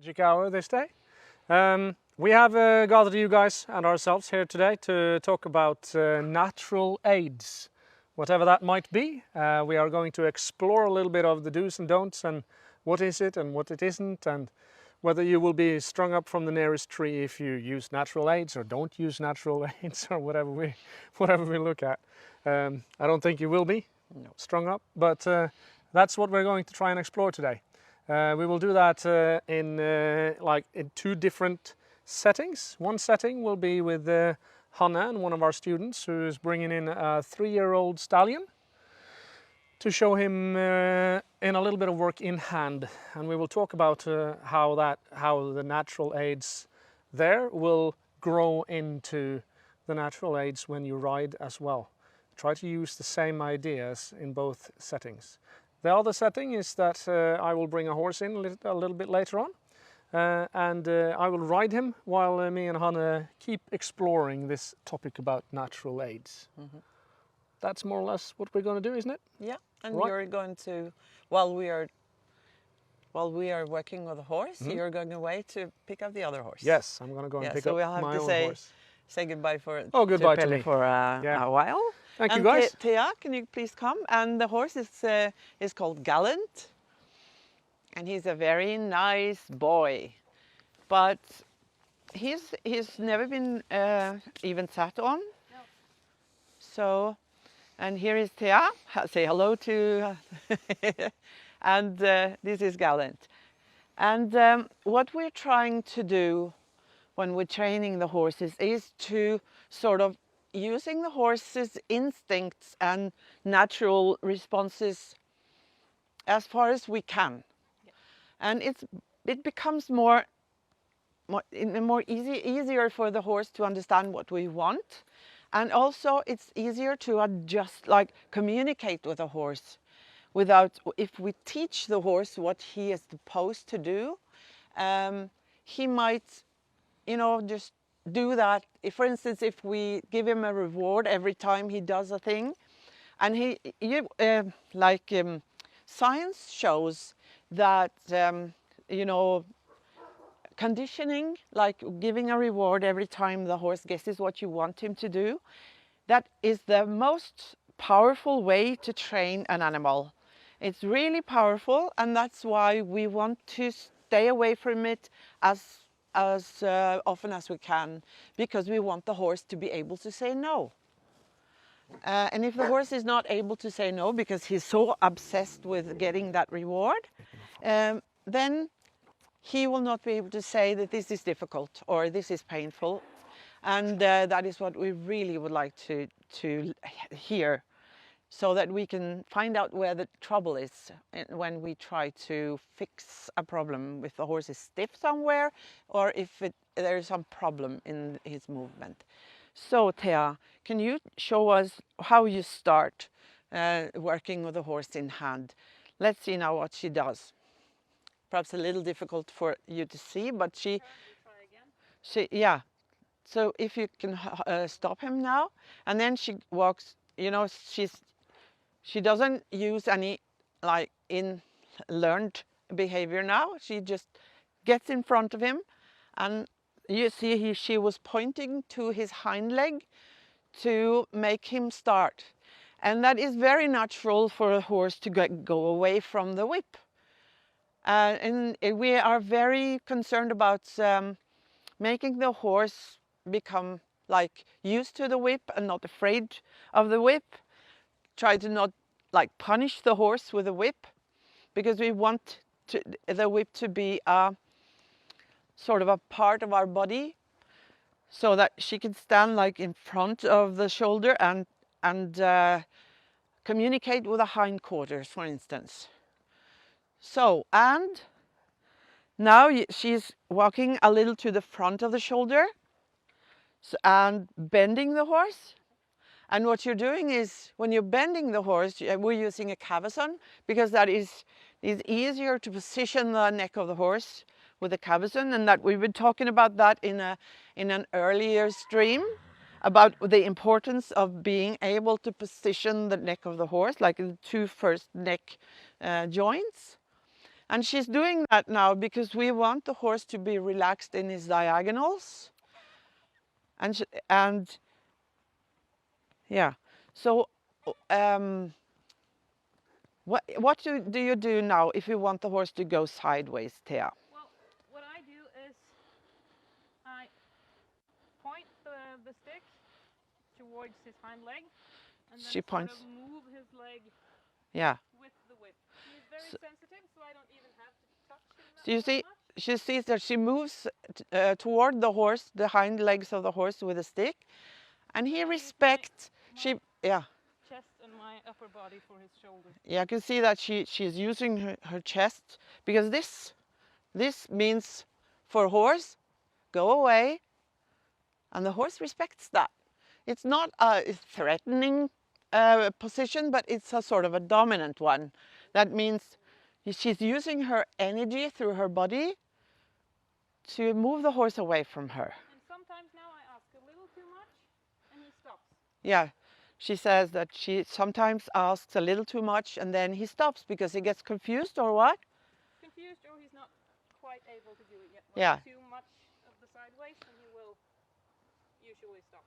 Magic hour this day. We have gathered you guys and ourselves here today to talk about natural aids, whatever that might be. We are going to explore a little bit of the do's and don'ts and what is it and what it isn't, and whether you will be strung up from the nearest tree if you use natural aids or don't use natural aids or whatever we look at. I don't think you will be strung up, but that's what we're going to try and explore today. We will do that in two different settings. One setting will be with Hanne, one of our students, who is bringing in a 3-year-old stallion to show him in a little bit of work in hand, and we will talk about how the natural aids there will grow into the natural aids when you ride as well. Try to use the same ideas in both settings. The other setting is that I will bring a horse in a little bit later on, and I will ride him while me and Hanne keep exploring this topic about natural aids. Mm-hmm. That's more or less what we're going to do, isn't it? Yeah, and right. You're going to, while we are working with the horse, mm-hmm. You're going away to pick up the other horse. Yes, I'm going to go and pick up my own horse. Say goodbye goodbye to me for a while. Thank you, guys. Thea, can you please come? And the horse is called Gallant, and he's a very nice boy, but he's never been even sat on. No. So, and here is Thea. Say hello to, and this is Gallant. And what we're trying to do when we're training the horses is to sort of using the horse's instincts and natural responses as far as we can. Yeah. And it becomes easier for the horse to understand what we want, and also it's easier to adjust, like communicate with the horse if we teach the horse what he is supposed to do, he might just do that. If, for instance, if we give him a reward every time he does a thing, and science shows that conditioning, like giving a reward every time the horse guesses what you want him to do, that is the most powerful way to train an animal. It's really powerful, and that's why we want to stay away from it as often as we can, because we want the horse to be able to say no. And if the horse is not able to say no because he's so obsessed with getting that reward, then he will not be able to say that this is difficult or this is painful. And that is what we really would like to hear, so that we can find out where the trouble is when we try to fix a problem, if the horse is stiff somewhere or if there is some problem in his movement. So Thea, can you show us how you start working with the horse in hand? Let's see now what she does. Perhaps a little difficult for you to see, but she yeah. So if you can stop him now, and then she walks, she doesn't use any learned behavior now. She just gets in front of him, and you see she was pointing to his hind leg to make him start. And that is very natural for a horse to go away from the whip. And we are very concerned about making the horse become used to the whip and not afraid of the whip. Try to not punish the horse with a whip, because we want the whip to be a sort of a part of our body, so that she can stand in front of the shoulder and communicate with the hindquarters, for instance. So, and now she's walking a little to the front of the shoulder and bending the horse. And what you're doing is, when you're bending the horse, we're using a cavesson, because that is easier to position the neck of the horse with a cavesson, and that we've been talking about that in an earlier stream, about the importance of being able to position the neck of the horse, like the two first neck joints. And she's doing that now because we want the horse to be relaxed in his diagonals. And yeah, so what do you do now if you want the horse to go sideways, Thea? Well, what I do is I point the stick towards his hind leg, and then She points. sort of move his leg Yeah. with the whip. He's very sensitive, so I don't even have to touch him So you that see, much. she sees that she moves toward the horse, the hind legs of the horse with a stick, and he respects. Yeah. Chest and my upper body for his shoulder. Yeah, I can see that she's using her chest, because this means for horse, go away, and the horse respects that. It's not a threatening position, but it's a sort of a dominant one. That means she's using her energy through her body to move the horse away from her. And sometimes now I ask a little too much, and he stops. Yeah, she says that she sometimes asks a little too much, and then he stops because he gets confused, or what? Confused, or he's not quite able to do it yet. Yeah. Too much of the sideways, and he will usually stop.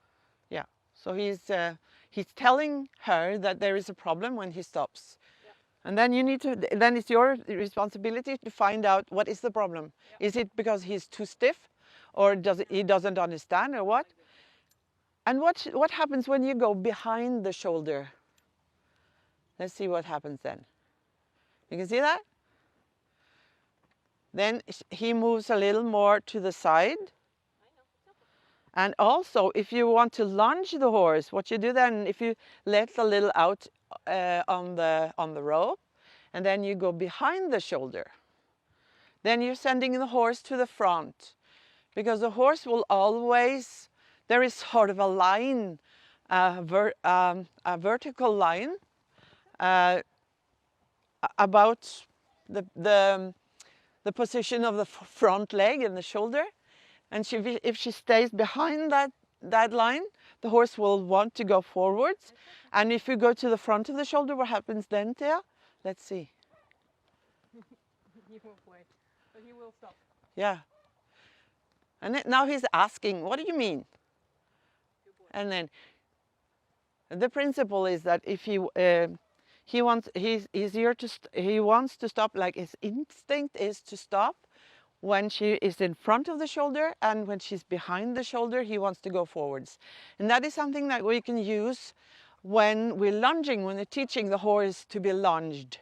Yeah. So he's telling her that there is a problem when he stops. Yeah. And then it's your responsibility to find out what is the problem. Yeah. Is it because he's too stiff, or he doesn't understand, or what? And what happens when you go behind the shoulder? Let's see what happens then. You can see that? Then he moves a little more to the side. And also, if you want to lunge the horse, what you do then, if you let a little out on the rope, and then you go behind the shoulder, then you're sending the horse to the front, because the horse will always, there is sort of a line, a vertical line about the position of the front leg and the shoulder. And if she stays behind that line, the horse will want to go forwards. And if you go to the front of the shoulder, what happens then, Thea? Let's see. He won't wait, but he will stop. Yeah. And now he's asking, what do you mean? And then the principle is that if he wants to stop, like his instinct is to stop when she is in front of the shoulder, and when she's behind the shoulder, he wants to go forwards. And that is something that we can use when we're lunging, when we're teaching the horse to be lunged.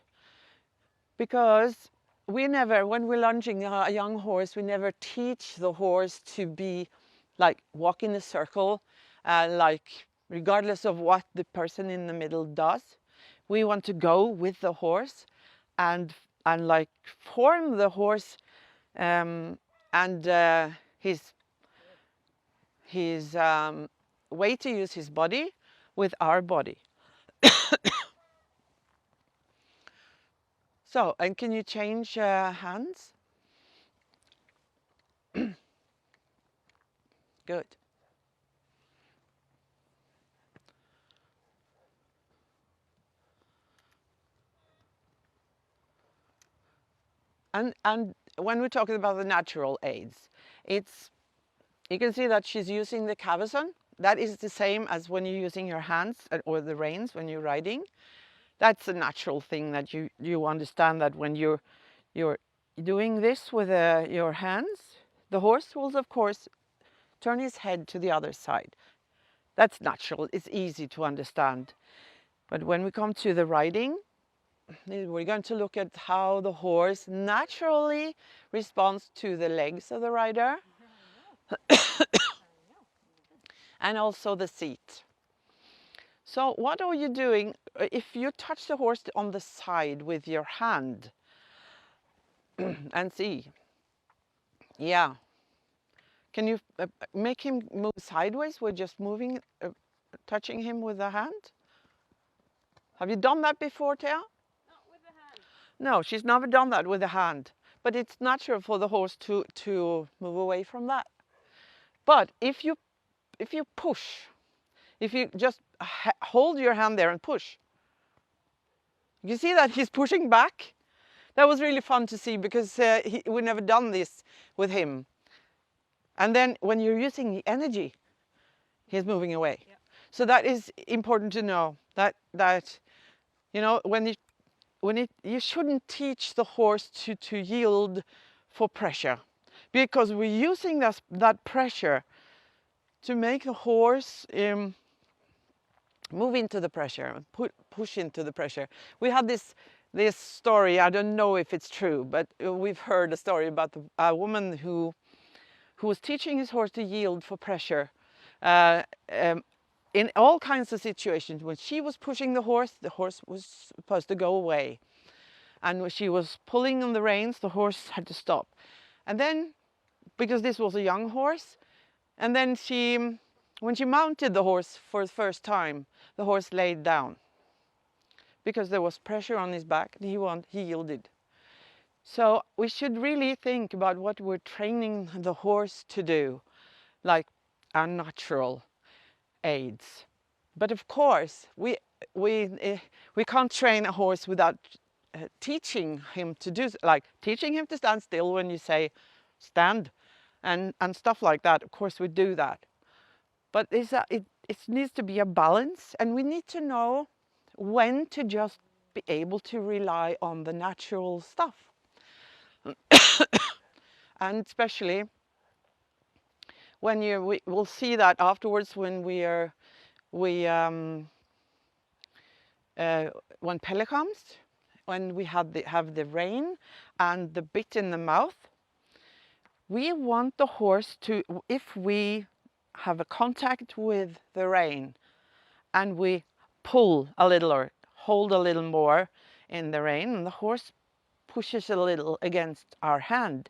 Because when we're lunging a young horse, we never teach the horse to be like walk in a circle, like regardless of what the person in the middle does. We want to go with the horse and like form the horse and his way to use his body with our body. So, and can you change hands? Good. And when we're talking about the natural aids, you can see that she's using the cavesson. That is the same as when you're using your hands or the reins when you're riding. That's a natural thing that you understand, that when you're doing this with your hands, the horse will of course turn his head to the other side. That's natural, it's easy to understand. But when we come to the riding, we're going to look at how the horse naturally responds to the legs of the rider and also the seat. So what are you doing if you touch the horse on the side with your hand and see? Yeah. Can you make him move sideways with just moving, touching him with the hand? Have you done that before, Thea? Not with the hand. No, she's never done that with the hand. But it's natural for the horse to move away from that. But if you push, if you just hold your hand there and push, you see that he's pushing back that was really fun to see, because we never done this with him. And then when you're using the energy, he's moving away. Yeah. So that is important to know, that you know, you shouldn't teach the horse to yield for pressure, because we're using that pressure to make the horse move into the pressure, push into the pressure. We had this story, I don't know if it's true, but we've heard a story about a woman who was teaching his horse to yield for pressure in all kinds of situations. When she was pushing the horse was supposed to go away. And when she was pulling on the reins, the horse had to stop. And then, because this was a young horse, and then when she mounted the horse for the first time, the horse laid down, because there was pressure on his back, and he yielded. So we should really think about what we're training the horse to do, like our natural aids. But of course, we can't train a horse without teaching him to do, like teaching him to stand still when you say stand, and stuff like that. Of course we do that. But it needs to be a balance, and we need to know when to just be able to rely on the natural stuff. And especially when we'll see that afterwards when when Pelle comes, when we have the rein and the bit in the mouth, we want the horse to, if we have a contact with the rein and we pull a little or hold a little more in the rein, and the horse pushes a little against our hand,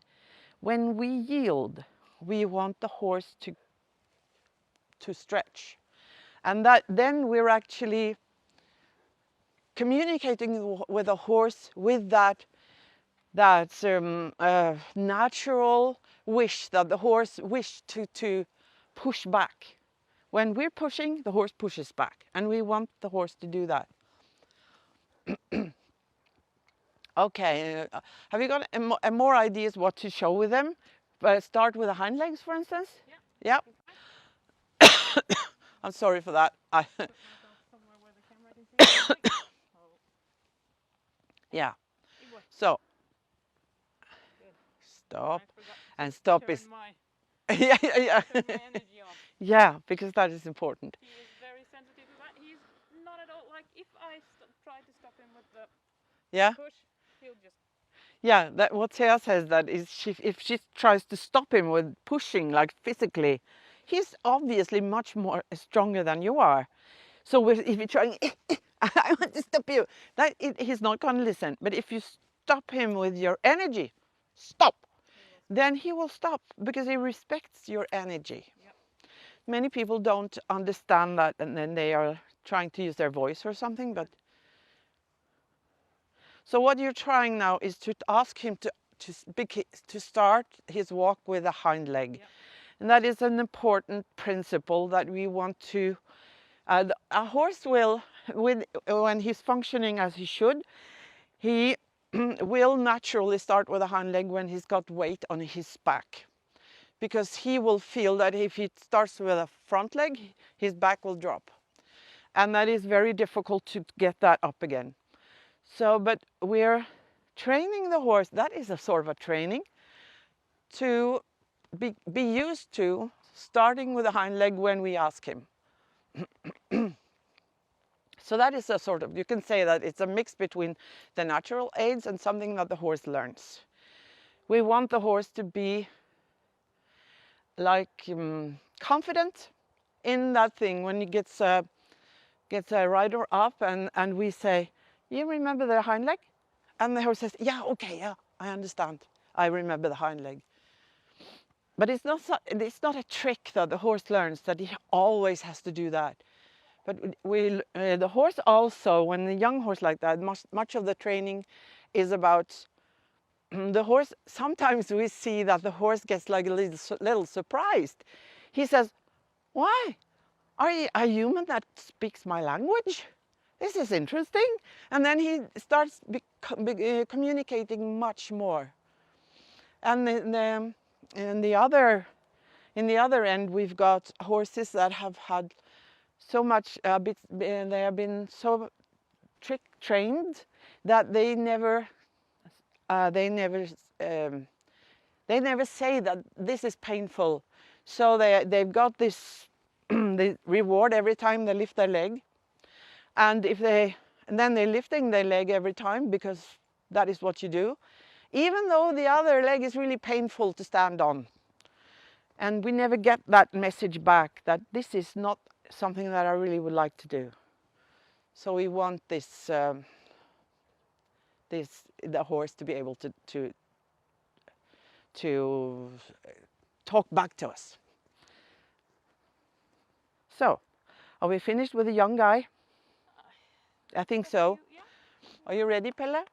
when we yield, we want the horse to stretch. And that then we're actually communicating with a horse with that natural wish, that the horse wish to push back. When we're pushing, the horse pushes back, and we want the horse to do that. Okay, have you got more ideas what to show with them? Start with the hind legs, for instance? Yeah. Yep. I'm sorry for that. Yeah. So, stop. And stop is... yeah, yeah, yeah. Yeah, because that is important. He is very sensitive to that. He's not at all, like, if I try to stop him with the push, he'll just... Yeah, that what Thea says, that is, if she tries to stop him with pushing, like physically, he's obviously much more stronger than you are. So if you're trying, I want to stop you, he's not going to listen. But if you stop him with your energy, stop, then he will stop, because he respects your energy. Yep. Many people don't understand that, and then they are trying to use their voice or something. But so what you're trying now is to ask him to start his walk with a hind leg. Yep. And that is an important principle that we want to... a horse will, when he's functioning as he should, he will naturally start with a hind leg when he's got weight on his back. Because he will feel that if he starts with a front leg, his back will drop. And that is very difficult to get that up again. So, but we're training the horse, that is a sort of a training, to be used to starting with a hind leg when we ask him. So that is a sort of, you can say that it's a mix between the natural aids and something that the horse learns. We want the horse to be like confident in that thing. When he gets a rider up and we say, you remember the hind leg? And the horse says, yeah, okay, yeah, I understand. I remember the hind leg. But it's not a trick that the horse learns, that he always has to do that. But the horse also, when the young horse like that, much of the training is about the horse. Sometimes we see that the horse gets like a little surprised. He says, why? Are you a human that speaks my language? this is interesting. And then he starts communicating much more. And in the other end, we've got horses that have had so much, they have been so trained that they never say that this is painful. So they've got this the reward every time they lift their leg, and then they're lifting their leg every time because that is what you do, even though the other leg is really painful to stand on. And we never get that message back that this is not something that I really would like to do. So we want the horse to be able to talk back to us. So, are we finished with the young guy? I think so. Yeah. Are you ready, Pelle?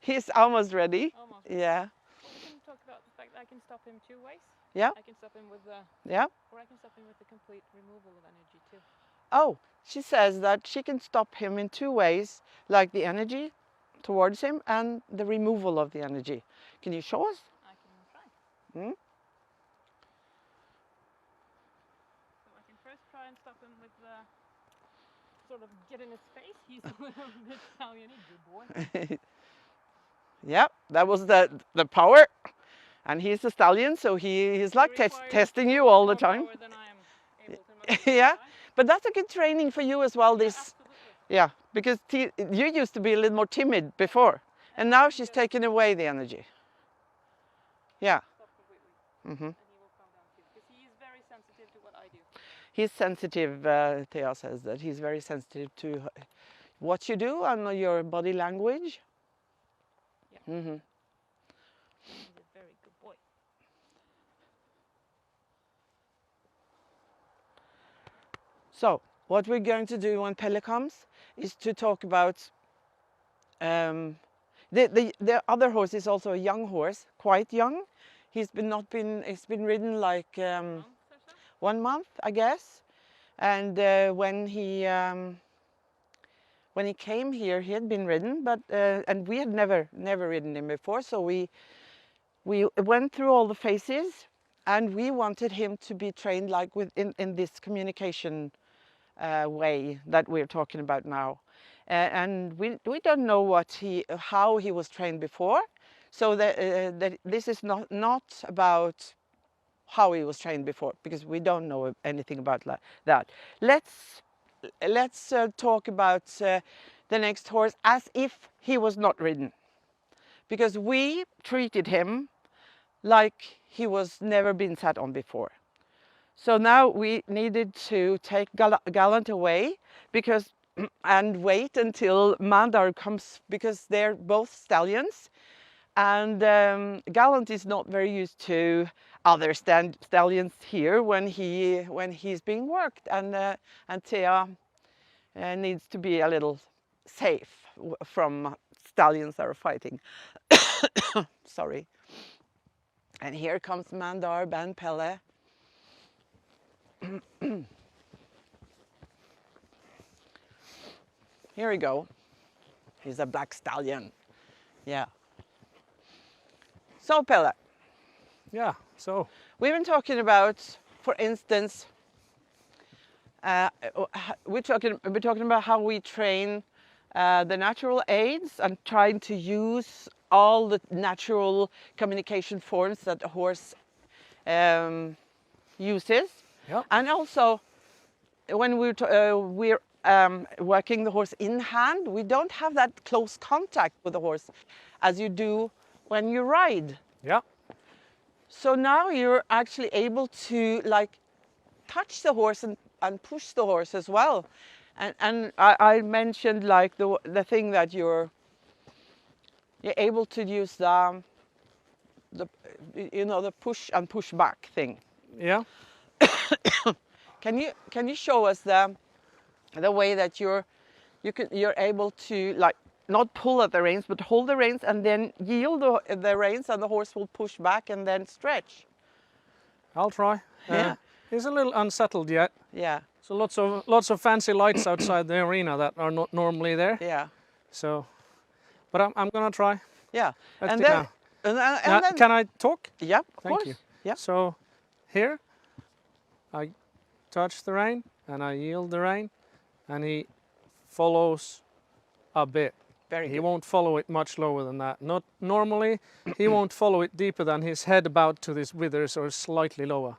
He's almost ready. Almost. Yeah. Well, we can talk about the fact that I can stop him 2 ways. Yeah. I can stop him with the, Yeah. or I can stop him with the complete removal of energy too. Oh, she says that she can stop him in 2 ways, like the energy towards him and the removal of the energy. Can you show us? I can try. Hmm? So I can first try and stop him with the sort of get in his face. He's a little bit Italian, good boy. Yeah, that was the power. And he's a stallion, so he's like testing you all the time. More than I am able to Yeah, but that's a good training for you as well. This, yeah, because you used to be a little more timid before, and now she's taken away the energy. Yeah. Mm-hmm. And he will calm down too, because he is very sensitive to what I do. He's sensitive. Thea says that he's very sensitive to what you do and your body language. Yeah. Mm-hmm. He's a very good boy. So, what we're going to do when Pelle comes is to talk about the other horse is also a young horse, quite young. It's been ridden like 1 month, I guess. And when he came here, he had been ridden, but and we had never ridden him before. So we went through all the phases, and we wanted him to be trained like in this communication way that we're talking about now. And we don't know how he was trained before, so that this is not about how he was trained before, because we don't know anything about that. Let's talk about the next horse as if he was not ridden, because we treated him like he was never been sat on before. So now we needed to take Gallant away and wait until Mandar comes, because they're both stallions, and Gallant is not very used to other stallions here when he's being worked, and Thea needs to be a little safe from stallions that are fighting. Sorry. And here comes Mandar and Pelle. Here we go. He's a black stallion. Yeah. So Pelle. Yeah, so We've been talking about, for instance, we're talking about how we train the natural aids and trying to use all the natural communication forms that a horse uses. Yep. And also, when we're working the horse in hand, we don't have that close contact with the horse as you do when you ride. yeah, So now you're actually able to like touch the horse and push the horse as well. And I mentioned like the thing that you're able to use the push and push back thing. yeah. Can you show us the way that you're able to like not pull at the reins but hold the reins and then yield the reins, and the horse will push back and then stretch? I'll try. Yeah. He's a little unsettled yet. Yeah. So lots of fancy lights outside the arena that are not normally there. Yeah. So, but I'm gonna try. Yeah. Let's And do it then, now. and then, Can I talk? yeah, of Thank course. you. Yeah. So here I touch the rein and I yield the rein and he follows a bit. Very He good. won't follow it much lower than that. Not normally, he won't follow it deeper than his head about to his withers or slightly lower.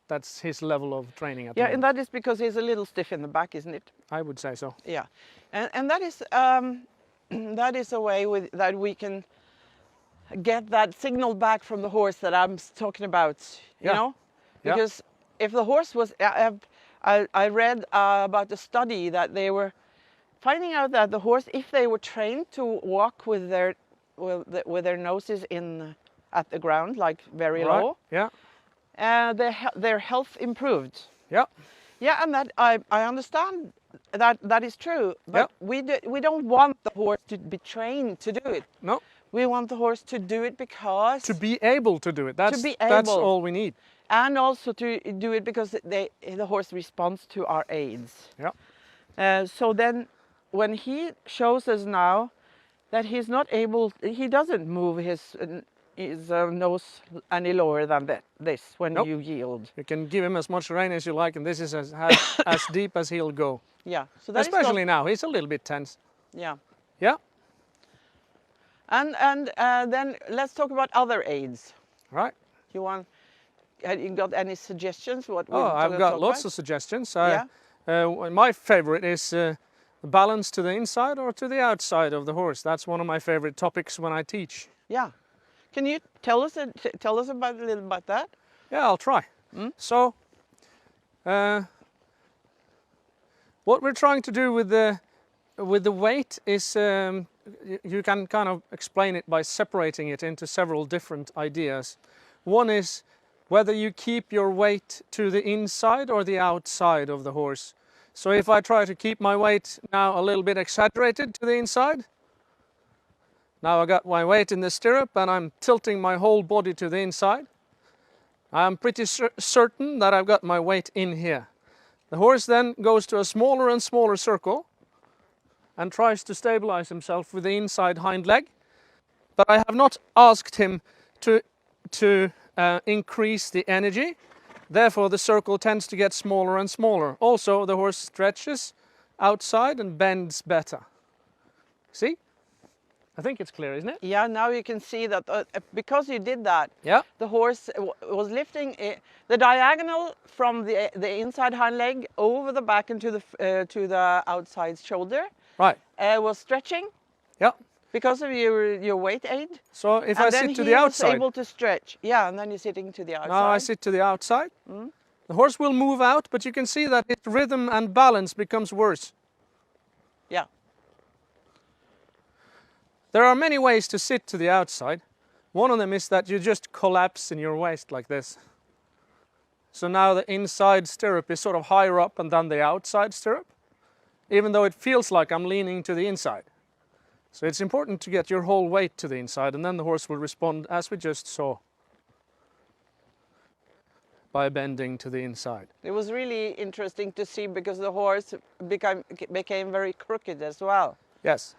That's his level of training at the Yeah, and moment. that is because he's a little stiff in the back, isn't it? I would say so. Yeah, and that is that is a way that we can get that signal back from the horse that I'm talking about. You Yeah. know, Yeah. because if the horse was, I read about a study that they were finding out that the horse, if they were trained to walk with their noses in at the ground, like very Right. low, Yeah. their health improved. Yeah. Yeah, and that I understand that is true, but we don't want the horse to be trained to do it. No. We want the horse to do it because To be able to do it. That's be that's able. all we need. and also to do it because the horse responds to our aids. Yeah. So then, when he shows us now that he's not able, he doesn't move his nose any lower than this when Nope. you yield. You can give him as much rein as you like, and this is as deep as he'll go. Yeah. So that is Especially now, he's a little bit tense. yeah. Yeah. And then let's talk about other aids. Right. Have you got any suggestions? What I've got lots of suggestions. Yeah. My favorite is the balance to the inside or to the outside of the horse. That's one of my favorite topics when I teach. Yeah. Can you tell us about a little about that? Yeah, I'll try. So, what we're trying to do with the weight is you can kind of explain it by separating it into several different ideas. One is whether you keep your weight to the inside or the outside of the horse. So if I try to keep my weight now a little bit exaggerated to the inside, now I got my weight in the stirrup and I'm tilting my whole body to the inside, I'm pretty certain that I've got my weight in here. The horse then goes to a smaller and smaller circle and tries to stabilize himself with the inside hind leg. But I have not asked him to increase the energy. Therefore, the circle tends to get smaller and smaller. Also, the horse stretches outside and bends better. See? I think it's clear, isn't it? Yeah, now you can see that because you did that, Yeah. the horse was lifting the diagonal from the inside hind leg over the back and to the outside shoulder. Right. Was stretching Yeah. because of your weight aid. So if And I then sit to he the was outside, able to stretch. Yeah, and then you're sitting to the outside. now I sit to the outside. The horse will move out, but you can see that its rhythm and balance becomes worse. Yeah. There are many ways to sit to the outside. One of them is that you just collapse in your waist like this. So now the inside stirrup is sort of higher up and then the outside stirrup, even though it feels like I'm leaning to the inside. So it's important to get your whole weight to the inside, and then the horse will respond as we just saw, by bending to the inside. It was really interesting to see because the horse became very crooked as well. Yes.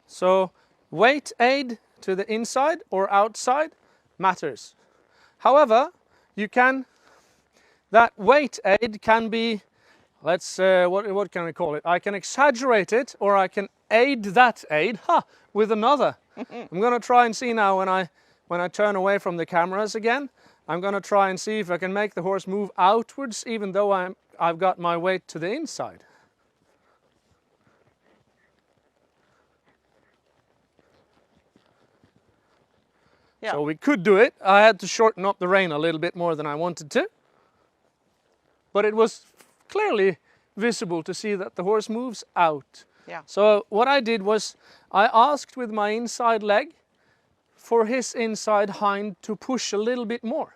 So weight aid to the inside or outside matters. However, that weight aid can be, what can we call it? I can exaggerate it or I can aid that aid with another. I'm going to try and see now when I turn away from the cameras again, I'm going to try and see if I can make the horse move outwards even though I've got my weight to the inside. Yeah. So we could do it. I had to shorten up the rein a little bit more than I wanted to. But it was clearly visible to see that the horse moves out. Yeah. So what I did was I asked with my inside leg for his inside hind to push a little bit more.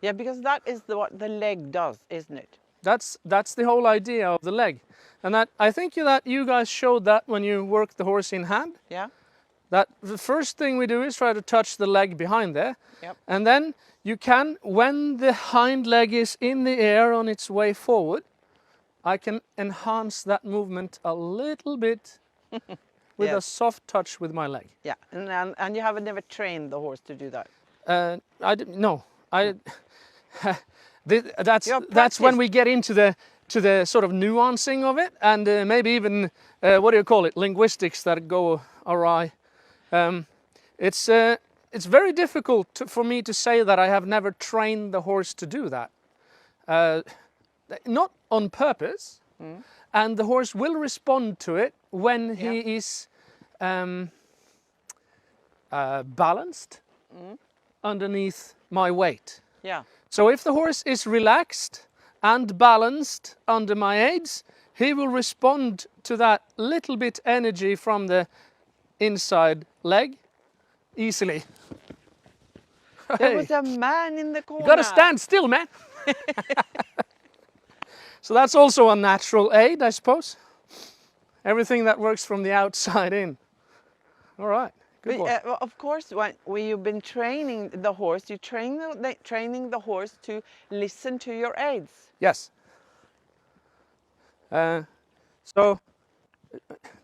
Yeah, because that is what the leg does, isn't it? That's the whole idea of the leg. And that I think that you guys showed that when you worked the horse in hand. Yeah. that the first thing we do is try to touch the leg behind there. Yep. And then you can, when the hind leg is in the air on its way forward, I can enhance that movement a little bit with a Yes. soft touch with my leg. Yeah, and you have never trained the horse to do that. No, that's You're that's when practiced. we get into the sort of nuancing of it, and maybe even what do you call it, linguistics that go awry. It's very difficult for me to say that I have never trained the horse to do that. Not on purpose, and the horse will respond to it when he is balanced underneath my weight. Yeah. So if the horse is relaxed and balanced under my aids, he will respond to that little bit energy from the inside leg easily. There was a man in the corner. You gotta stand still, man. So that's also a natural aid, I suppose. Everything that works from the outside in. All right, good boy. Well, of course, when you've been training the horse, you training the horse to listen to your aids. Yes. So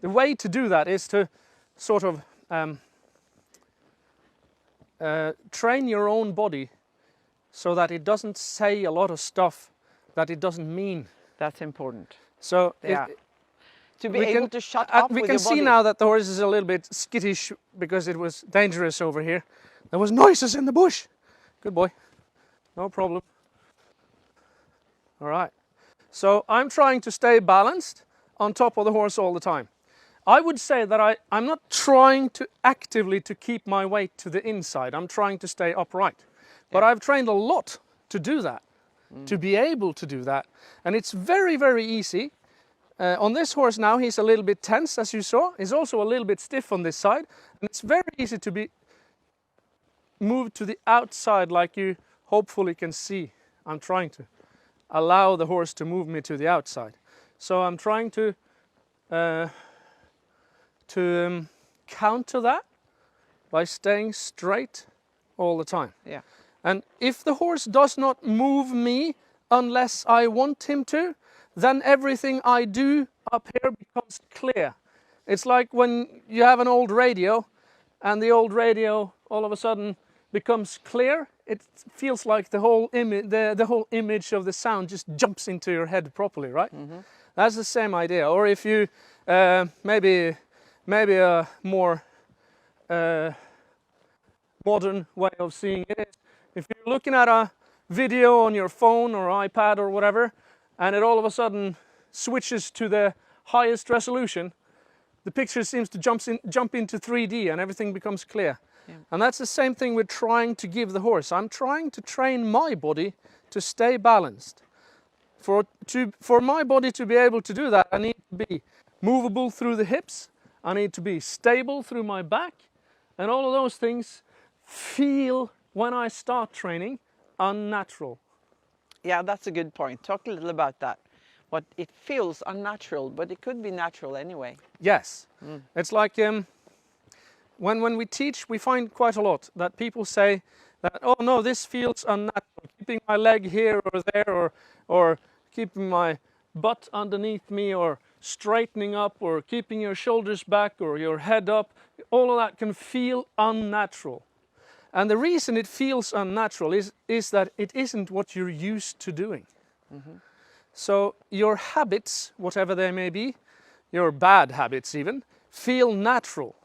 the way to do that is to sort of train your own body so that it doesn't say a lot of stuff that it doesn't mean. That's important. So Yeah. To be we able can- to shut up we with can your see body. now that the horse is a little bit skittish because it was dangerous over here. There was noises in the bush. Good boy. No problem. All right. So I'm trying to stay balanced on top of the horse all the time. I would say that I'm not trying to actively to keep my weight to the inside. I'm trying to stay upright. But I've trained a lot to do that, to be able to do that. And it's very, very easy. On this horse now, he's a little bit tense, as you saw. He's also a little bit stiff on this side. And it's very easy to be moved to the outside like you hopefully can see. I'm trying to allow the horse to move me to the outside. So I'm trying to counter that by staying straight all the time. Yeah. And if the horse does not move me unless I want him to, then everything I do up here becomes clear. It's like when you have an old radio and the old radio all of a sudden becomes clear. It feels like the whole image of the sound just jumps into your head properly, right? That's the same idea. Or if you maybe a more modern way of seeing it is if you're looking at a video on your phone or iPad or whatever, and it all of a sudden switches to the highest resolution, the picture seems to jump into 3D and everything becomes clear. Yeah. And that's the same thing we're trying to give the horse. I'm trying to train my body to stay balanced. For my body to be able to do that, I need to be movable through the hips, I need to be stable through my back, and all of those things feel, when I start training, unnatural. Yeah, that's a good point. Talk a little about that. What it feels unnatural, but it could be natural anyway. Yes. It's like when we teach, we find quite a lot that people say that, oh no, this feels unnatural. Keeping my leg here or there, or keeping my butt underneath me, or straightening up, or keeping your shoulders back, or your head up, all of that can feel unnatural. And the reason it feels unnatural is that it isn't what you're used to doing. So your habits, whatever they may be, your bad habits even, feel natural.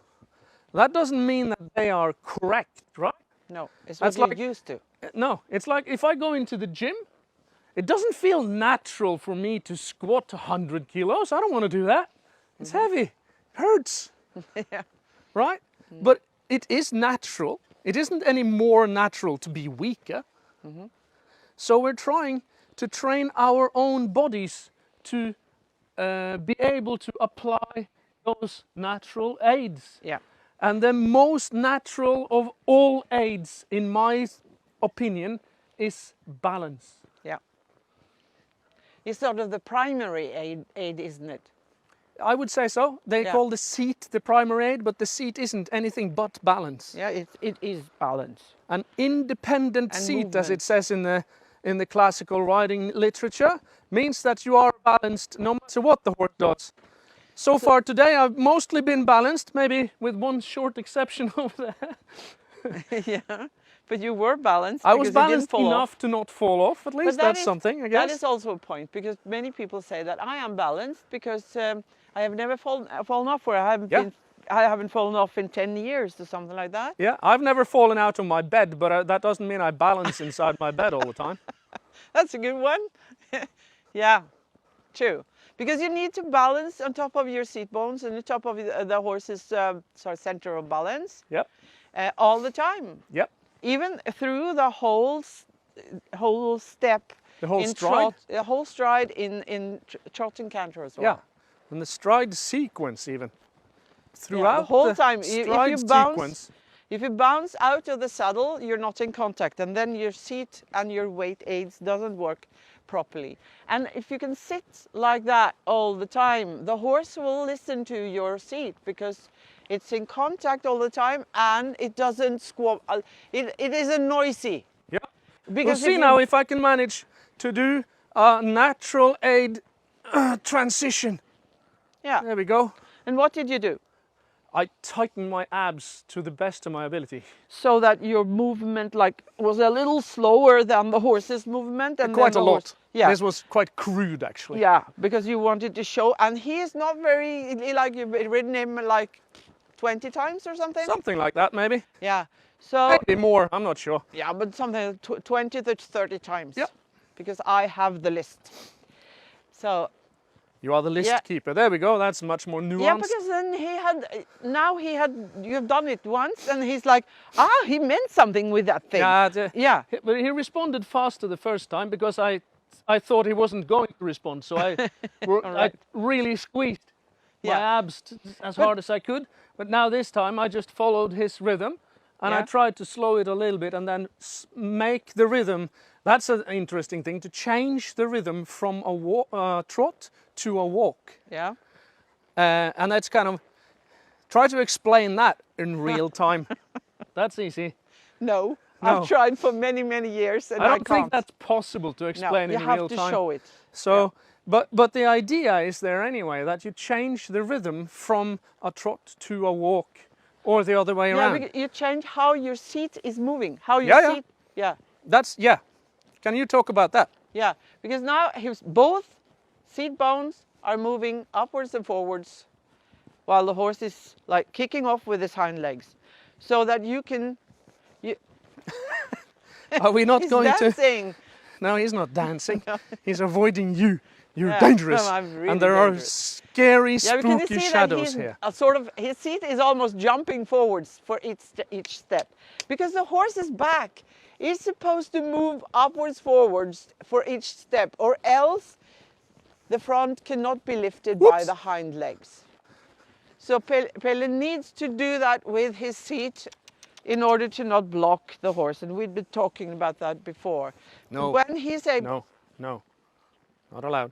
That doesn't mean that they are correct, right? No, it's That's what like- you're used to. No, it's like if I go into the gym, it doesn't feel natural for me to squat 100 kilos. I don't want to do that. It's heavy, it hurts, Yeah. right? But it is natural. It isn't any more natural to be weaker. So we're trying to train our own bodies to be able to apply those natural aids. Yeah. And the most natural of all aids, in my opinion, is balance. Yeah. It's sort of the primary aid, isn't it? I would say so. They Yeah. call the seat the primary aid, but the seat isn't anything but balance. Yeah, it is balance. An independent And seat, as it movement. says in the classical riding literature, means that you are balanced no matter what the horse does. So far today, I've mostly been balanced, maybe with one short exception over there. Yeah, but you were balanced. I was because you didn't balanced fall enough off. to not fall off. At But least that's something, I guess. That is also a point, because many people say that I am balanced because I have never fallen off, where I haven't fallen off in 10 years or something like that. Yeah, I've never fallen out of my bed, but that doesn't mean I balance inside my bed all the time. That's a good one. Yeah, true. Because you need to balance on top of your seat bones and the top of the horse's center of balance Yep, all the time. yep. Even through the whole step. The whole in stride? The whole stride in trot and canter as well. Yeah, and the stride sequence even. Yeah, Throughout the whole time. stride sequence. If you bounce out of the saddle, you're not in contact, and then your seat and your weight aids doesn't work properly. And if you can sit like that all the time, the horse will listen to your seat because it's in contact all the time and it doesn't squawk. It isn't noisy. Yeah. Because We'll see now if I can manage to do a natural aid transition. Yeah. There we go. And what did you do? I tightened my abs to the best of my ability. So that your movement was a little slower than the horse's movement, and Quite then a the lot. horse, yeah, This was quite crude, actually. yeah, because you wanted to show, and he is not very you've ridden him 20 times or something. Something like that, maybe. Yeah. So Maybe more, I'm not sure. yeah, but something 20 to 30 times. Yeah. Because I have the list. So You are the list Yeah. keeper. There we go, that's much more nuanced. yeah, because then you've done it once, and he's like, he meant something with that thing. Yeah. But he responded faster the first time because I thought he wasn't going to respond. So I Alright. really squeezed my Yeah. abs as hard as I could. But now this time I just followed his rhythm and I Yeah. tried to slow it a little bit and then make the rhythm. That's an interesting thing, to change the rhythm from a trot to a walk. Yeah. And that's kind of, try to explain that in real time. That's easy. No, No. I've tried for many, many years, and I don't can't. think that's possible to No, explain you in have real to time. show it. So, but the idea is there anyway, that you change the rhythm from a trot to a walk, or the other way Yeah, around. because you change how your seat is moving, how your Yeah, yeah. seat. Yeah, Yeah. Can you talk about that? yeah. Because now both seat bones are moving upwards and forwards, while the horse is kicking off with his hind legs, so that you can. Are we not He's going to? dancing. No, he's not dancing. He's avoiding you. You're Yeah, dangerous. no, I'm really and there dangerous. are scary, Yeah, because you spooky see shadows that he's here. his seat is almost jumping forwards for each step, because the horse's back is supposed to move upwards, forwards for each step, or else the front cannot be lifted by Whoops. the hind legs. So Pelle needs to do that with his seat in order to not block the horse, and we've been talking about that before. No. When he's able, No. Not allowed.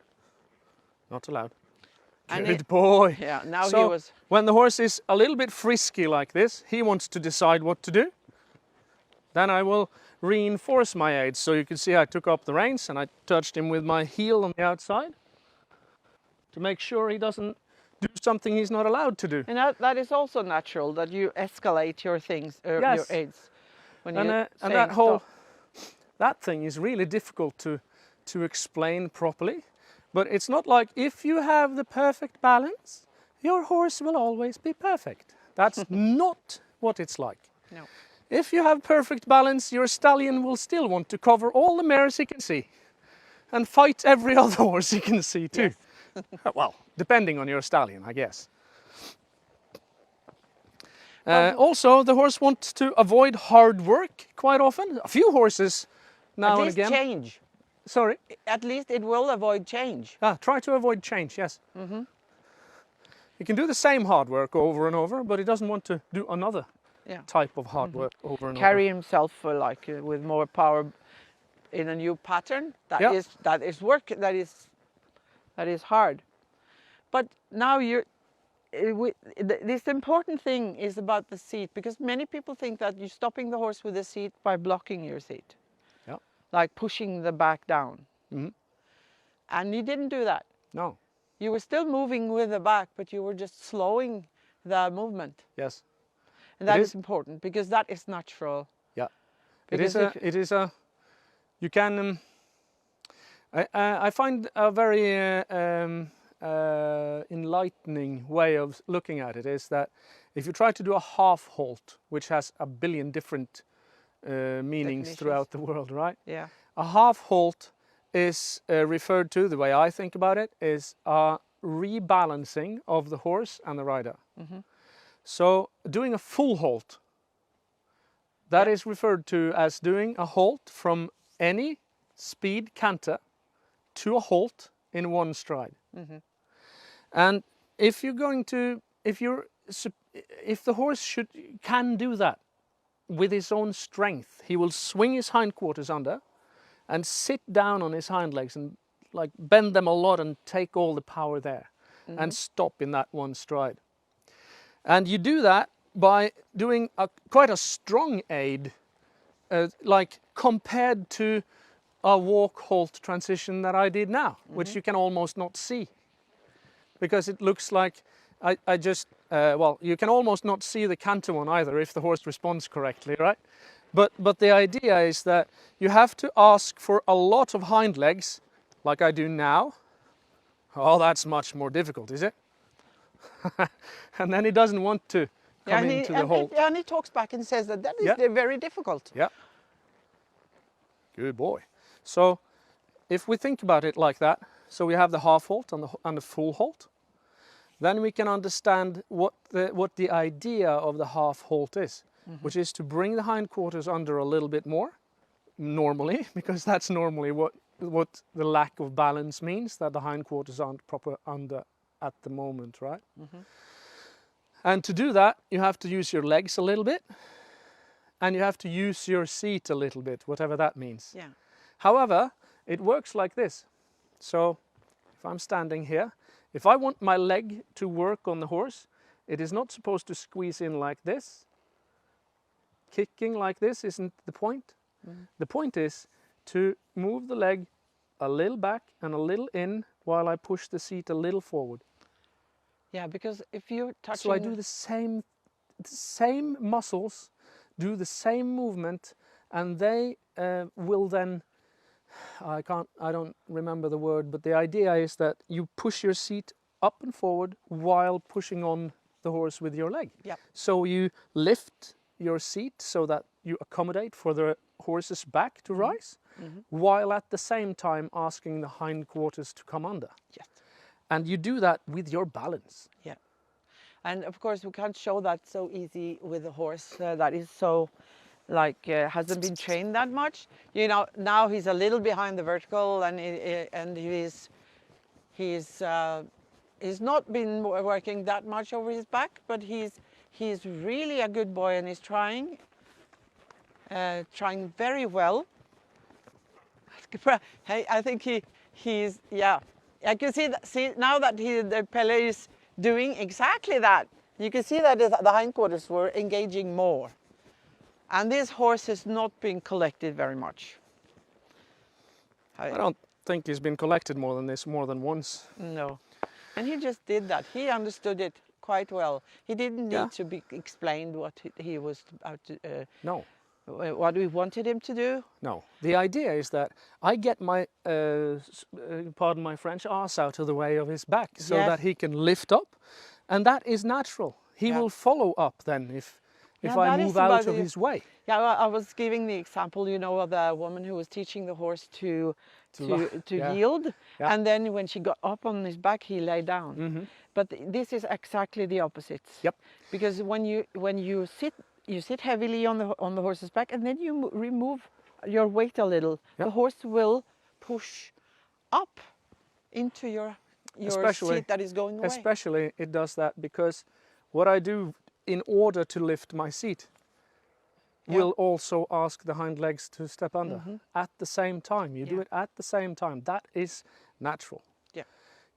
Not allowed. And Good boy. yeah, now So, he was. when the horse is a little bit frisky like this, he wants to decide what to do. Then I will reinforce my aids. So you can see I took up the reins and I touched him with my heel on the outside to make sure he doesn't do something he's not allowed to do. And that is also natural, that you escalate your things, your Yes. aids. When And, you're and saying that thing is really difficult to explain properly. But it's not like if you have the perfect balance, your horse will always be perfect. That's not what it's like. No. If you have perfect balance, your stallion will still want to cover all the mares he can see and fight every other horse he can see too. Well, depending on your stallion, I guess. Also, the horse wants to avoid hard work quite often. A few horses now At and least again. change. Sorry. At least it will avoid change. Try to avoid change, yes. He can do the same hard work over and over, but he doesn't want to do another Yeah. type of hard work over and Carry himself with more power in a new pattern. Yeah. That is work. That is hard. But now you're, this important thing is about the seat, because many people think that you're stopping the horse with the seat by blocking your seat. Yeah. Like pushing the back down. Mm-hmm. And you didn't do that. No. You were still moving with the back, but you were just slowing the movement. Yes. And that is important, because that is natural. Yeah. Because it is a, you can, I find a very enlightening way of looking at it is that if you try to do a half halt, which has a billion different meanings throughout the world, right? Yeah. A half halt is referred to, the way I think about it, is a rebalancing of the horse and the rider. Mm-hmm. So doing a full halt, that is referred to as doing a halt from any speed canter to a halt in one stride. Mm-hmm. And if you're going to, if the horse can do that with his own strength, he will swing his hindquarters under and sit down on his hind legs and like bend them a lot and take all the power there, mm-hmm. and stop in that one stride. And you do that by doing quite a strong aid, like compared to a walk halt transition that I did now, mm-hmm. which you can almost not see, because it looks like I just, well, you can almost not see the canter one either if the horse responds correctly, right? But the idea is that you have to ask for a lot of hind legs, like I do now. Oh, that's much more difficult, is it? And then he doesn't want to come into the halt. And he talks back and says that is very difficult. Yeah. Good boy. So if we think about it like that, so we have the half halt and the full halt, then we can understand what the idea of the half halt is, mm-hmm. which is to bring the hindquarters under a little bit more, normally, because that's normally what the lack of balance means, that the hindquarters aren't proper under at the moment, right? Mm-hmm. And to do that, you have to use your legs a little bit, and you have to use your seat a little bit, whatever that means. Yeah. However, it works like this. So if I'm standing here, if I want my leg to work on the horse, it is not supposed to squeeze in like this. Kicking like this isn't the point. Mm. The point is to move the leg a little back and a little in while I push the seat a little forward. Yeah, because if you're touching... So I do the same muscles, do the same movement, and they will then... I don't remember the word, but the idea is that you push your seat up and forward while pushing on the horse with your leg. Yep. So you lift your seat so that you accommodate for the horse's back to rise, mm-hmm. while at the same time asking the hindquarters to come under. Yes. And you do that with your balance. Yeah. And of course we can't show that so easy with a horse that is so... hasn't been trained that much. You know, now he's a little behind the vertical, and he's not been working that much over his back, but he's really a good boy, and he's trying very well. I think he's I can see now that the Pelle is doing exactly that. You can see that the hindquarters were engaging more. And this horse has not been collected very much. I don't think he's been collected more than this, more than once. No. And he just did that. He understood it quite well. He didn't need to be explained what he was about to... no. What we wanted him to do. No. The idea is that I get my, pardon my French, arse out of the way of his back so that he can lift up. And that is natural. He will follow up then if I move out of his way. Yeah, well, I was giving the example, you know, of the woman who was teaching the horse to yield. Yeah. And then when she got up on his back, he lay down. Mm-hmm. But this is exactly the opposite. Yep. Because when you sit heavily on the horse's back, and then you remove your weight a little, the horse will push up into your seat that is going away. Especially it does that because what I do in order to lift my seat will also ask the hind legs to step under at the same time. You do it at the same time. That is natural. Yeah.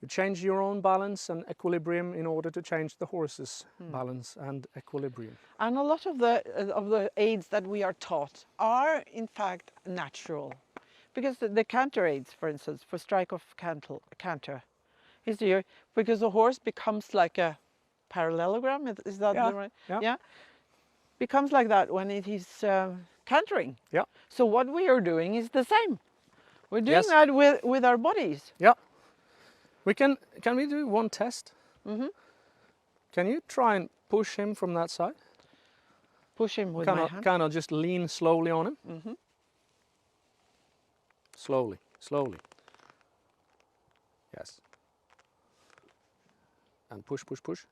You change your own balance and equilibrium in order to change the horse's balance and equilibrium. And a lot of the aids that we are taught are in fact natural, because the canter aids, for instance, for strike off canter, is here because the horse becomes like a parallelogram. Is that the right? Yeah. Yeah. Becomes like that when it is cantering. Yeah. So what we are doing is the same. We're doing Yes. that with our bodies. Yeah. We can we do one test? Mm-hmm. Can you try and push him from that side? Push him with my hand. Kind of just lean slowly on him. Mm-hmm. Slowly, slowly. Yes. And push, push, push.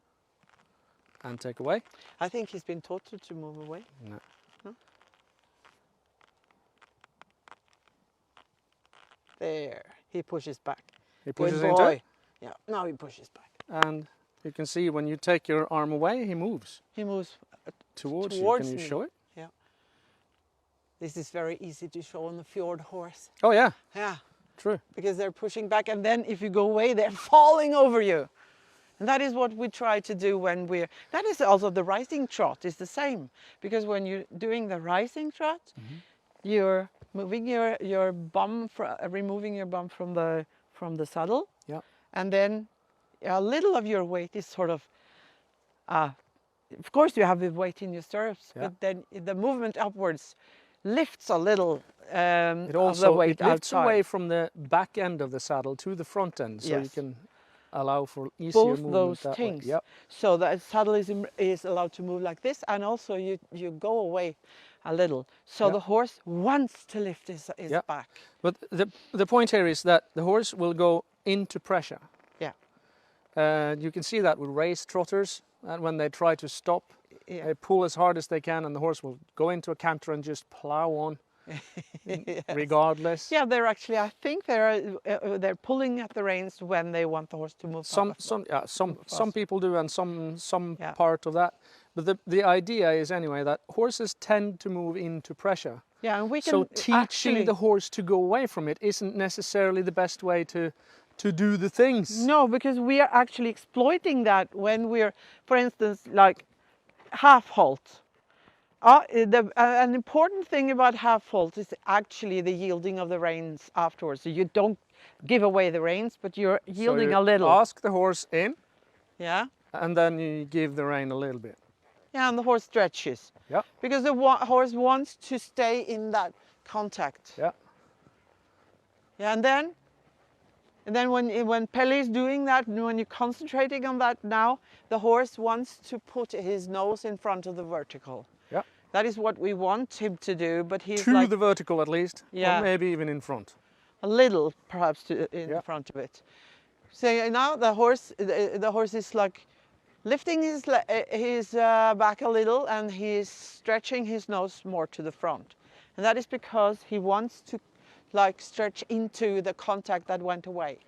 And take away. I think he's been taught to move away. No. No? There, he pushes back. He pushes Good into boy. it. Yeah, now he pushes back. And you can see when you take your arm away, he moves He moves towards you. towards Can you me. show it? Yeah. This is very easy to show on the fjord horse. Oh yeah, Yeah, true. because they're pushing back, and then if you go away, they're falling over you. And that is what we try to do when we're... That is also the rising trot is the same. Because when you're doing the rising trot, you're moving your bum, removing your bum from the saddle. Yeah. And then a little of your weight is sort of course you have the weight in your stirrups, Yeah. but then the movement upwards lifts a little It of the also weight lifts outside. away from the back end of the saddle to the front end, so you Yes. can allow for easier Both movement those that things. way. Yep. So the saddle is allowed to move like this, and also you go away a little. So Yeah. the horse wants to lift his Yeah. back. But the point here is that the horse will go into pressure. Yeah. You can see that with race trotters, and when they try to stop, Yeah. they pull as hard as they can, and the horse will go into a canter and just plow on, Yes. regardless. Yeah, they're actually. I think they're pulling at the reins when they want the horse to move. Some fast. people do, and some Yeah. part of that. But the idea is anyway that horses tend to move into pressure. Yeah, and we can So teaching actually, the horse to go away from it isn't necessarily the best way to do the things. No, because we are actually exploiting that when we're, for instance, like half halt. An important thing about half halt is actually the yielding of the reins afterwards. So you don't give away the reins, but you're yielding So a you little. ask the horse in, Yeah. and then you give the rein a little bit. Yeah, and the horse stretches. Yeah. Because the horse wants to stay in that contact. Yeah. Yeah, and then when Pelle is doing that, when you're concentrating on that now, the horse wants to put his nose in front of the vertical. Yeah. That is what we want him to do, but he's To like the vertical at least, Yeah. or maybe even in front. a little perhaps in Yeah. front of it. So now the horse is like lifting his back a little, and he's stretching his nose more to the front. And that is because he wants to like stretch into the contact that went away.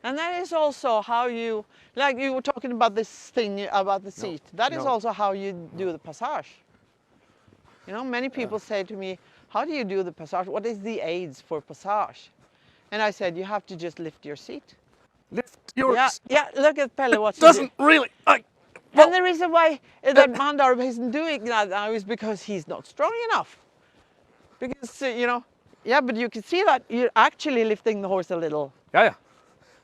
And that is also how you, like you were talking about this thing about the seat. That is no. also how you do the passage. You know, many people say to me, how do you do the passage? What is the aids for passage? And I said, you have to just lift your seat. Lift your Yeah, look at Pelle what he doesn't really. And the reason why that Mandar isn't doing that now is because he's not strong enough. Because, you know, yeah, but you can see that you're actually lifting the horse a little. Yeah.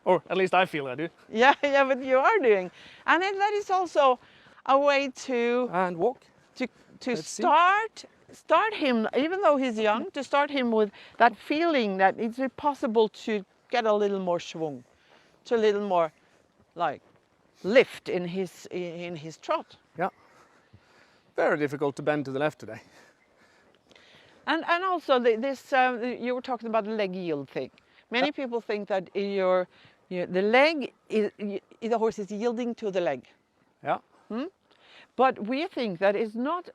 Or at least I feel I do. Yeah, but you are doing. And then that is also a way to And walk. Let's see. start him, even though he's young, to start him with that feeling that it's possible to get a little more schwung, to a little more like lift in his trot. Yeah. Very difficult to bend to the left today. And also this you were talking about the leg yield thing. Many people think that the leg is the horse is yielding to the leg. Yeah. But we think that it's not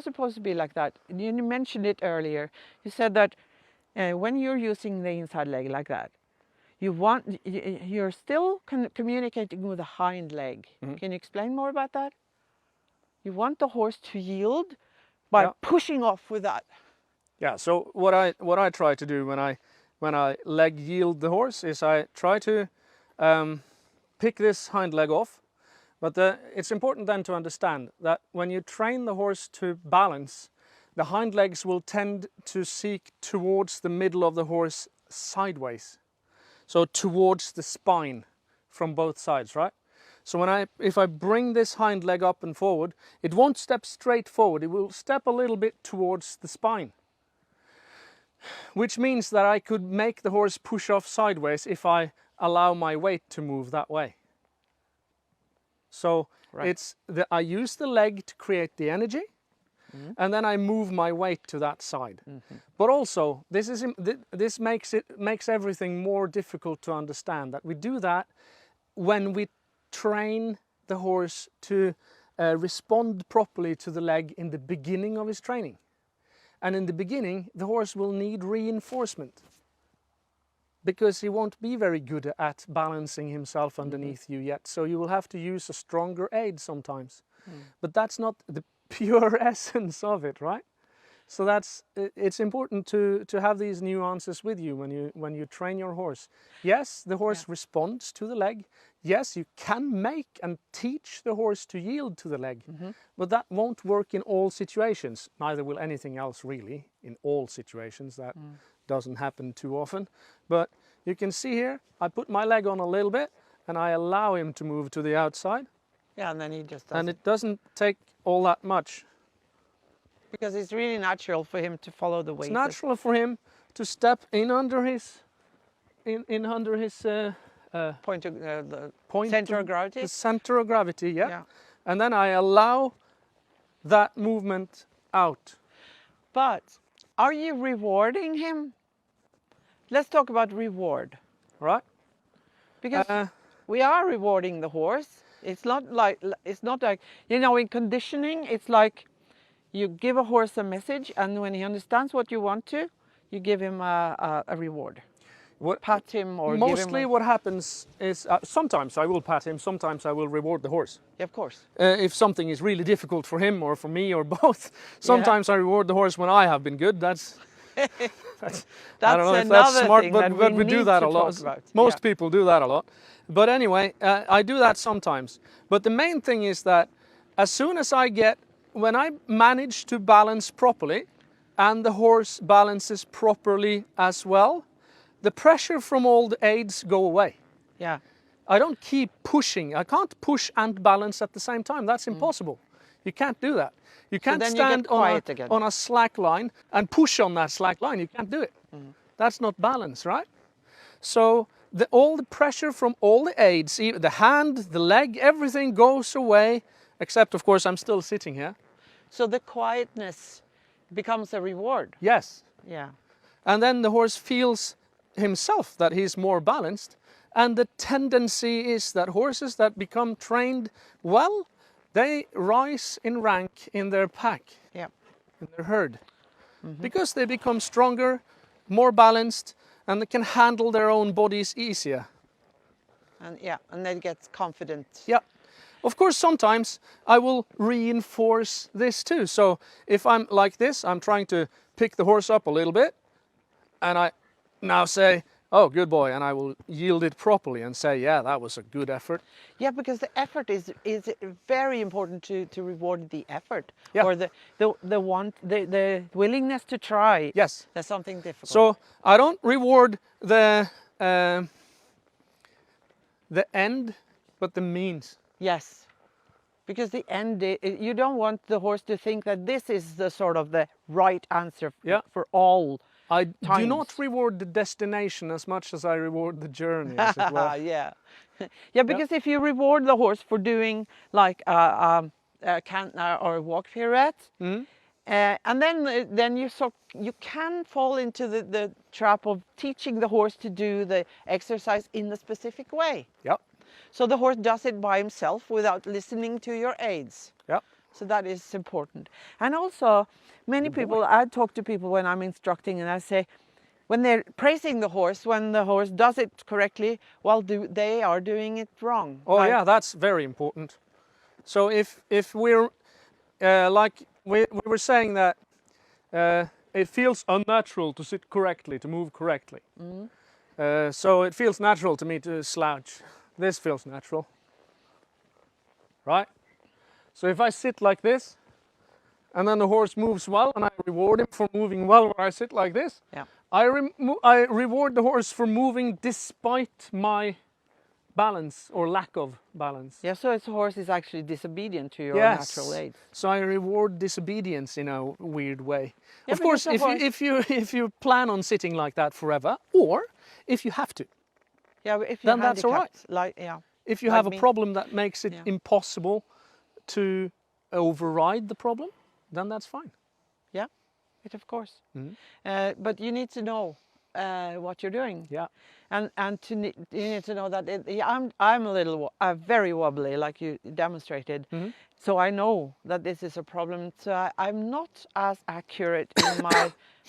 supposed to be like that. You mentioned it earlier. You said that when you're using the inside leg like that, you're still communicating with the hind leg. Can you explain more about that? You want the horse to yield by pushing off with that. Yeah. So what I try to do when I when I leg yield the horse is I try to pick this hind leg off. But it's important then to understand that when you train the horse to balance, the hind legs will tend to seek towards the middle of the horse sideways. So towards the spine from both sides, right? So if I bring this hind leg up and forward, it won't step straight forward. It will step a little bit towards the spine. Which means that I could make the horse push off sideways if I allow my weight to move that way. So I use the leg to create the energy, and then I move my weight to that side. But also, this makes everything more difficult to understand, that we do that when we train the horse to respond properly to the leg in the beginning of his training. And in the beginning, the horse will need reinforcement, because he won't be very good at balancing himself underneath you yet. So you will have to use a stronger aid sometimes. But that's not the pure essence of it, right? So it's important to have these nuances with you when you train your horse. Yes, the horse responds to the leg. Yes, you can make and teach the horse to yield to the leg, but that won't work in all situations. Neither will anything else really in all situations. That doesn't happen too often. But you can see here, I put my leg on a little bit and I allow him to move to the outside. Yeah, and then he just does and it doesn't take all that much. Because it's really natural for him to follow the weight. It's natural for him to step in under his point of the center of gravity. The center of gravity, yeah. And then I allow that movement out. But are you rewarding him? Let's talk about reward. Right. Because we are rewarding the horse. It's not like you know, in conditioning, it's like you give a horse a message, and when he understands what you want to, you give him a reward. Pat him or mostly give him what happens is sometimes I will pat him, sometimes I will reward the horse. Yeah, of course. If something is really difficult for him or for me or both, sometimes I reward the horse when I have been good. That's I don't know if that's smart, but we do that a lot. Most people do that a lot. But anyway, I do that sometimes. But the main thing is that as soon as when I manage to balance properly and the horse balances properly as well, the pressure from all the aids go away. Yeah. I don't keep pushing. I can't push and balance at the same time. That's impossible. You can't do that. You can't stand on a slack line and push on that slack line. You can't do it. That's not balance, right? So all the pressure from all the aids, the hand, the leg, everything goes away, except of course I'm still sitting here. So the quietness becomes a reward. Yes. Yeah. And then the horse feels himself that he's more balanced. And the tendency is that horses that become trained well, they rise in rank in their pack, in their herd, because they become stronger, more balanced, and they can handle their own bodies easier. And they get confident. Yeah. Of course, sometimes I will reinforce this too. So if I'm like this, I'm trying to pick the horse up a little bit, and I now say, "Oh, good boy," and I will yield it properly and say, "Yeah, that was a good effort." Yeah, because the effort is very important to reward the effort, or the willingness to try. Yes, that's something difficult. So I don't reward the end, but the means. Yes, because the end, you don't want the horse to think that this is the sort of the right answer for all. I do not reward the destination as much as I reward the journey, as it were. Yeah, because if you reward the horse for doing like a canter or a walk pirouette, and then you can fall into the trap of teaching the horse to do the exercise in a specific way. Yep. So the horse does it by himself without listening to your aids. Yep. So that is important. And also, many people, I talk to people when I'm instructing, and I say, when they're praising the horse, when the horse does it correctly, well, they are doing it wrong. Oh, yeah, that's very important. So if we're, like we were saying that it feels unnatural to sit correctly, to move correctly. So it feels natural to me to slouch. This feels natural, right? So if I sit like this, and then the horse moves well, and I reward him for moving well where I sit like this, Yeah. I reward the horse for moving despite my balance or lack of balance. Yeah, so its horse is actually disobedient to your Yes. natural aids. So I reward disobedience in a weird way. Yeah, Of course, because the if you plan on sitting like that forever, or if you have to, Yeah, if you're then that's all right. handicapped, like, yeah. if you Like have a me. problem that makes it Yeah. impossible to override the problem, then that's fine. Yeah, it of course. Mhm. But you need to know what you're doing. Yeah. And you need to know that I'm a little very wobbly, like you demonstrated. Mhm. So I know that this is a problem. So I'm not as accurate in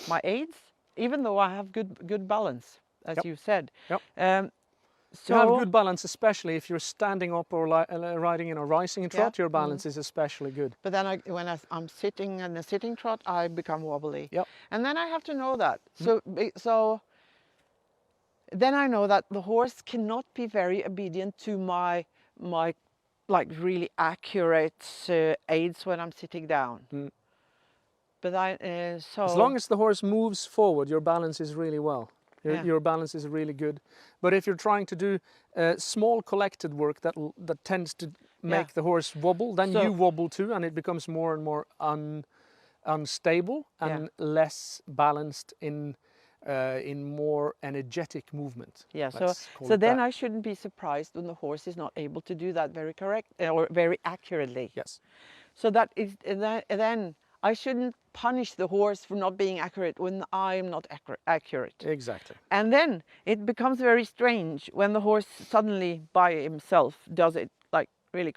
my aids, even though I have good balance, as Yep. you said. Yep. So You have good balance, especially if you're standing up or riding in a rising trot. Yeah. Your balance is especially good. But then when I'm sitting in a sitting trot, I become wobbly. Yep. And then I have to know that. So then I know that the horse cannot be very obedient to my like really accurate aids when I'm sitting down. Mm. But so As long as the horse moves forward, your balance is really well. Yeah. Your balance is really good. But if you're trying to do small collected work that tends to make the horse wobble, then So- you wobble too, and it becomes more and more unstable and less balanced in more energetic movement. yeah, Let's call so it then that. I shouldn't be surprised when the horse is not able to do that very correct or very accurately. Yes. So that is then I shouldn't punish the horse for not being accurate when I'm not accurate. Exactly. And then it becomes very strange when the horse suddenly by himself does it like really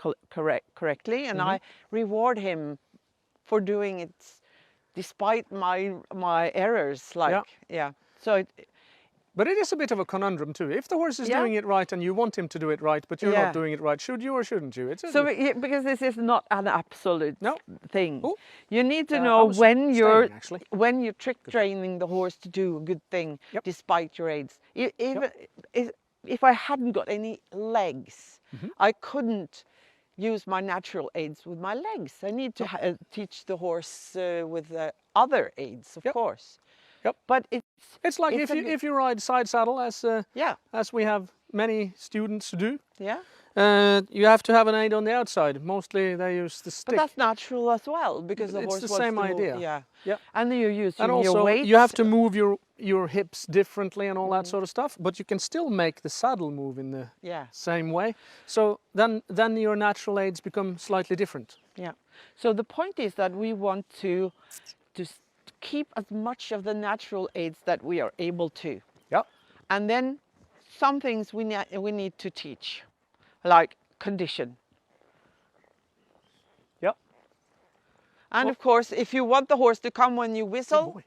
correctly, and I reward him for doing it despite my errors. Like so But it is a bit of a conundrum too. If the horse is Yeah. doing it right and you want him to do it right, but you're Yeah. not doing it right, should you or shouldn't you? It's so because this is not an absolute No. thing. Oh. You need to I know was when you're staying, actually. when you're trick training the horse to do a good thing Yep. despite your aids. Even if I hadn't got any legs, I couldn't use my natural aids with my legs. I need to teach the horse with other aids, of Yep. course. Yep. But It's like It's if you ride side saddle yeah, as we have many students do, yeah. you have to have an aid on the outside. Mostly they use the But stick. that's natural as well because the It's horse the wants same to move. idea. Yeah. Yep. And you're using And your also weight. you have to move your hips differently and all that sort of stuff, but you can still make the saddle move in the Yeah. same way. So then your natural aids become slightly different. Yeah. So the point is that we want to keep as much of the natural aids that we are able to. Yeah. And then some things we need to teach, like condition. Yeah. And of course, if you want the horse to come when you Good whistle, boy.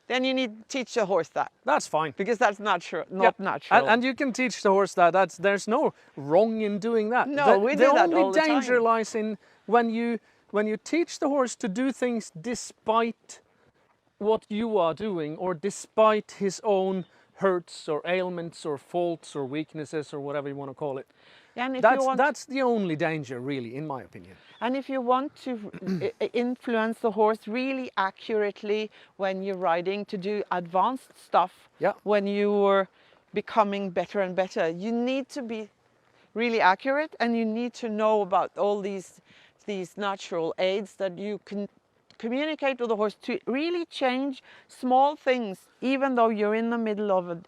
then you need to teach the horse that, That's fine. because that's natural, Yeah. not natural. And you can teach the horse that. There's no wrong in doing that. No, we do that The only all the danger time. lies in when you teach the horse to do things despite what you are doing, or despite his own hurts or ailments or faults or weaknesses or whatever you want to call it. And if you want, That's the only danger, really, in my opinion. and if you want to influence the horse really accurately when you're riding, to do advanced stuff, Yeah. when you're becoming better and better, you need to be really accurate, and you need to know about all these natural aids that you can communicate with the horse to really change small things, even though you're in the middle of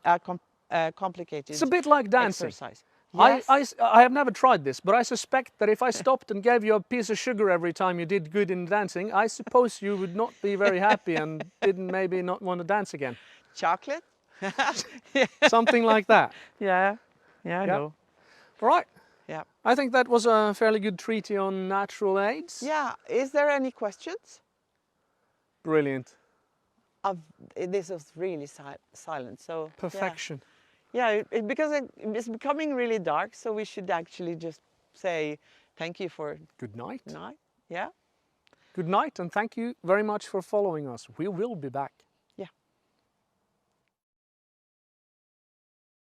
a complicated It's a bit like dancing. exercise. I have never tried this, but I suspect that if I stopped and gave you a piece of sugar every time you did good in dancing, I suppose you would not be very happy and didn't maybe not want to dance again. Chocolate? Something like that. Yeah, I Yeah. know. All right. Yeah. I think that was a fairly good treaty on natural aids. Yeah, is there any questions? Brilliant. This was really silent, so yeah. Perfection. Yeah, because it's becoming really dark, so we should actually just say thank you for Good night. tonight. Yeah. Good night and thank you very much for following us. We will be back.